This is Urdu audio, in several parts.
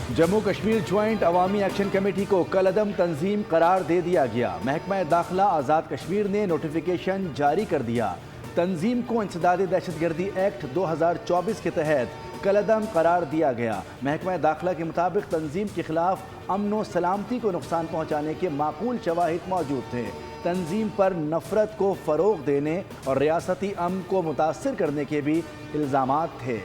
جموں کشمیر جوائنٹ عوامی ایکشن کمیٹی کو کالعدم تنظیم قرار دے دیا گیا۔ محکمہ داخلہ آزاد کشمیر نے نوٹیفیکیشن جاری کر دیا۔ تنظیم کو انسداد دہشت گردی ایکٹ 2024 کے تحت کالعدم قرار دیا گیا۔ محکمہ داخلہ کے مطابق تنظیم کے خلاف امن و سلامتی کو نقصان پہنچانے کے معقول شواہد موجود تھے۔ تنظیم پر نفرت کو فروغ دینے اور ریاستی امن کو متاثر کرنے کے بھی الزامات تھے۔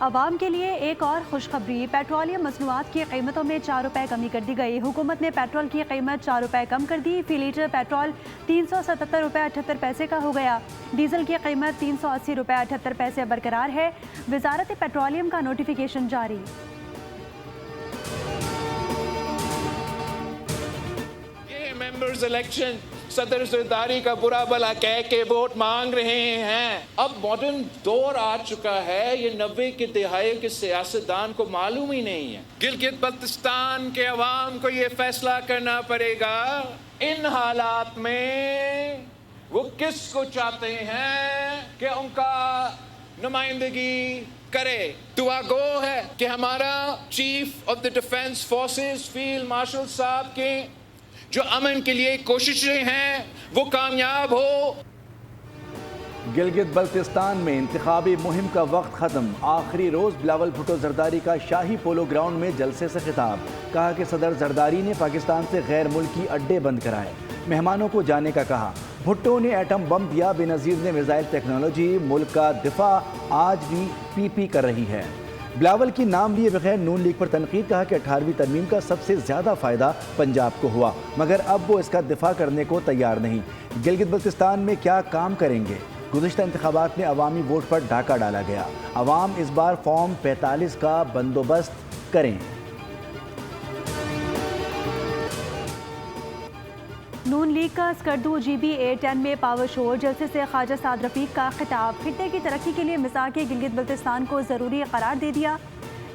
عوام کے لیے ایک اور خوشخبری، پیٹرولیم مصنوعات کی قیمتوں میں 4 روپے کمی کر دی گئی۔ حکومت نے پیٹرول کی قیمت 4 روپے کم کر دی۔ فی لیٹر پیٹرول 377 روپے 78 پیسے کا ہو گیا۔ ڈیزل کی قیمت 380 روپے 78 پیسے برقرار ہے۔ وزارت پیٹرولیم کا نوٹیفیکیشن جاری۔ یہ ممبرز الیکشن صدر زرداری کا برا بلا کہہ کے ووٹ مانگ رہے ہیں۔ اب ماڈرن دور آ چکا ہے، یہ 90 کی دہائی کے سیاستدان کو معلوم ہی نہیں ہے۔ گلگت بلتستان کے عوام کو یہ فیصلہ کرنا پڑے گا ان حالات میں وہ کس کو چاہتے ہیں کہ ان کا نمائندگی کرے۔ دعا گو ہے کہ ہمارا chief of the defence forces field marshal صاحب کے جو امن کے لیے کوششیں ہیں وہ کامیاب ہو۔ گلگت بلتستان میں انتخابی مہم کا وقت ختم۔ آخری روز بلاول بھٹو زرداری کا شاہی پولو گراؤنڈ میں جلسے سے خطاب۔ کہا کہ صدر زرداری نے پاکستان سے غیر ملکی اڈے بند کرائے، مہمانوں کو جانے کا کہا۔ بھٹو نے ایٹم بم دیا، بے نظیر نے میزائل ٹیکنالوجی، ملک کا دفاع آج بھی پی پی کر رہی ہے۔ بلاول کی نام لیے بغیر نون لیگ پر تنقید، کہا کہ 18ویں ترمیم کا سب سے زیادہ فائدہ پنجاب کو ہوا، مگر اب وہ اس کا دفاع کرنے کو تیار نہیں۔ گلگت بلتستان میں کیا کام کریں گے؟ گزشتہ انتخابات میں عوامی ووٹ پر ڈاکہ ڈالا گیا، عوام اس بار فارم 45 کا بندوبست کریں۔ نون لیگ کا اسکردو جی بی A10 میں پاور شو، جلسے سے خواجہ سعد رفیق کا خطاب۔ خطے کی ترقی کے لیے مساق گلگت بلتستان کو ضروری قرار دے دیا۔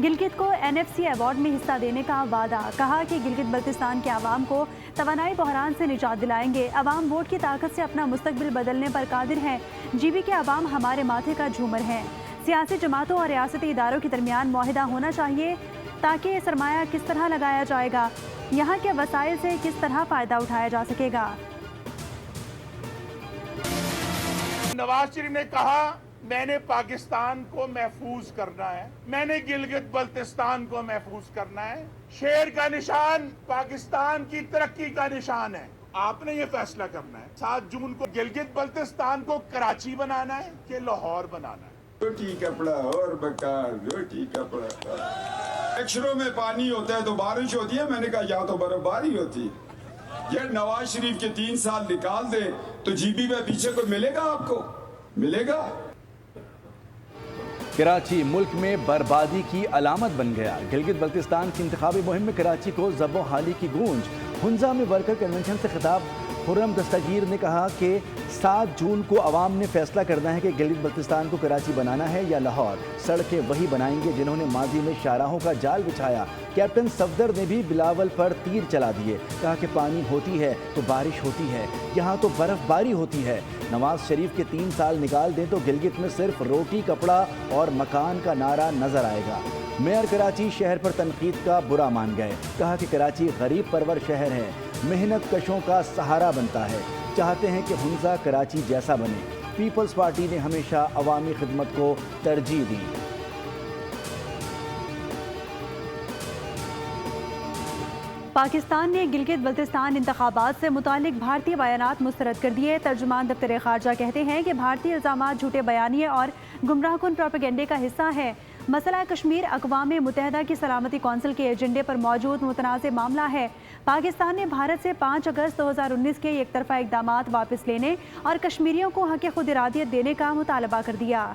گلگت کو NFC ایوارڈ میں حصہ دینے کا وعدہ، کہا کہ گلگت بلتستان کے عوام کو توانائی بحران سے نجات دلائیں گے۔ عوام ووٹ کی طاقت سے اپنا مستقبل بدلنے پر قادر ہیں۔ جی بی کے عوام ہمارے ماتھے کا جھومر ہیں۔ سیاسی جماعتوں اور ریاستی اداروں کے درمیان معاہدہ ہونا چاہیے تاکہ یہ سرمایہ کس طرح لگایا جائے گا، یہاں کے وسائل سے کس طرح فائدہ اٹھایا جا سکے گا۔ نواز شریف نے کہا میں نے پاکستان کو محفوظ کرنا ہے، میں نے گلگت بلتستان کو محفوظ کرنا ہے۔ شیر کا نشان پاکستان کی ترقی کا نشان ہے۔ آپ نے یہ فیصلہ کرنا ہے 7 جون کو گلگت بلتستان کو کراچی بنانا ہے کہ لاہور بنانا ہے۔ روٹی کپڑا اور بکار، روٹی کپڑا۔ اکشروں میں پانی ہوتا ہے تو بارش ہوتی ہے، میں نے کہا یا تو برف باری ہوتی ہے۔ یہ نواز شریف کے 3 سال نکال دے تو جی بی میں پیچھے کوئی ملے گا؟ آپ کو ملے گا؟ کراچی ملک میں بربادی کی علامت بن گیا۔ گلگت بلتستان کی انتخابی مہم میں کراچی کو زب و حالی کی گونج۔ ہنزا میں ورکر کنونشن سے خطاب خرم دستگیر نے کہا کہ 7 جون کو عوام نے فیصلہ کرنا ہے کہ گلگت بلتستان کو کراچی بنانا ہے یا لاہور۔ سڑکیں وہی بنائیں گے جنہوں نے ماضی میں شاہراہوں کا جال بچھایا۔ کیپٹن صفدر نے بھی بلاول پر تیر چلا دیے، کہا کہ پانی ہوتی ہے تو بارش ہوتی ہے، یہاں تو برف باری ہوتی ہے۔ نواز شریف کے 3 سال نکال دیں تو گلگت میں صرف روٹی کپڑا اور مکان کا نعرہ نظر آئے گا۔ میئر کراچی شہر پر تنقید کا برا مان گئے، کہا کہ کراچی غریب پرور شہر ہے، محنت کشوں کا سہارا بنتا ہے، چاہتے ہیں کہ ہنزا کراچی جیسا بنے۔ پیپلز پارٹی نے ہمیشہ عوامی خدمت کو ترجیح دی۔ پاکستان نے گلگت بلتستان انتخابات سے متعلق بھارتی بیانات مسترد کر دیے۔ ترجمان دفتر خارجہ کہتے ہیں کہ بھارتی الزامات جھوٹے بیانیے اور گمراہ کن پروپیگنڈے کا حصہ ہے۔ مسئلہ کشمیر اقوام متحدہ کی سلامتی کونسل کے ایجنڈے پر موجود متنازع معاملہ ہے۔ پاکستان نے بھارت سے 5 اگست 2019 کے یک طرفہ اقدامات واپس لینے اور کشمیریوں کو حق خود ارادیت دینے کا مطالبہ کر دیا۔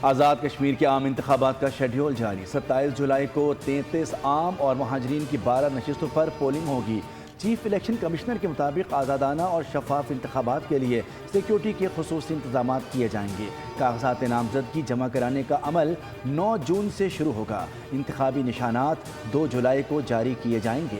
آزاد کشمیر کے عام انتخابات کا شیڈیول جاری۔ 27 جولائی کو 33 عام اور مہاجرین کی 12 نشستوں پر پولنگ ہوگی۔ چیف الیکشن کمشنر کے مطابق آزادانہ اور شفاف انتخابات کے لیے سیکیورٹی کے خصوصی انتظامات کیے جائیں گے۔ کاغذات نامزدگی جمع کرانے کا عمل 9 جون سے شروع ہوگا۔ انتخابی نشانات 2 جولائی کو جاری کیے جائیں گے۔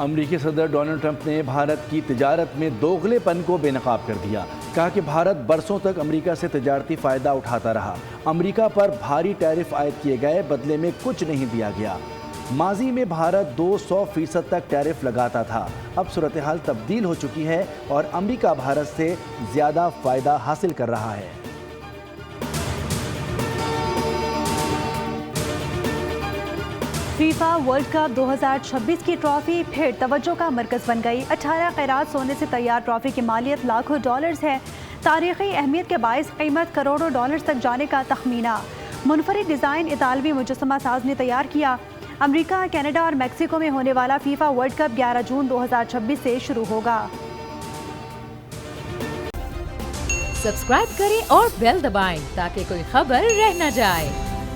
امریکی صدر ڈونلڈ ٹرمپ نے بھارت کی تجارت میں دوغلے پن کو بے نقاب کر دیا. کہا کہ بھارت برسوں تک امریکہ سے تجارتی فائدہ اٹھاتا رہا. امریکہ پر بھاری ٹیرف عائد کیے گئے، بدلے میں کچھ نہیں دیا گیا. ماضی میں بھارت 200% تک ٹیرف لگاتا تھا. اب صورتحال تبدیل ہو چکی ہے اور امریکہ بھارت سے زیادہ فائدہ حاصل کر رہا ہے. فیفا ورلڈ کپ 2026 کی ٹرافی پھر توجہ کا مرکز بن گئی. 18 قیرات سونے سے تیار ٹرافی کی مالیت لاکھوں ڈالرز ہے. تاریخی اہمیت کے باعث قیمت کروڑوں ڈالرز تک جانے کا تخمینہ. منفرد ڈیزائن اطالوی مجسمہ ساز نے تیار کیا. امریکہ، کینیڈا اور میکسیکو میں ہونے والا فیفا ورلڈ کپ 11 جون 2026 سے شروع ہوگا. سبسکرائب کریں اور بیل دبائیں تاکہ کوئی خبر رہ نہ جائے.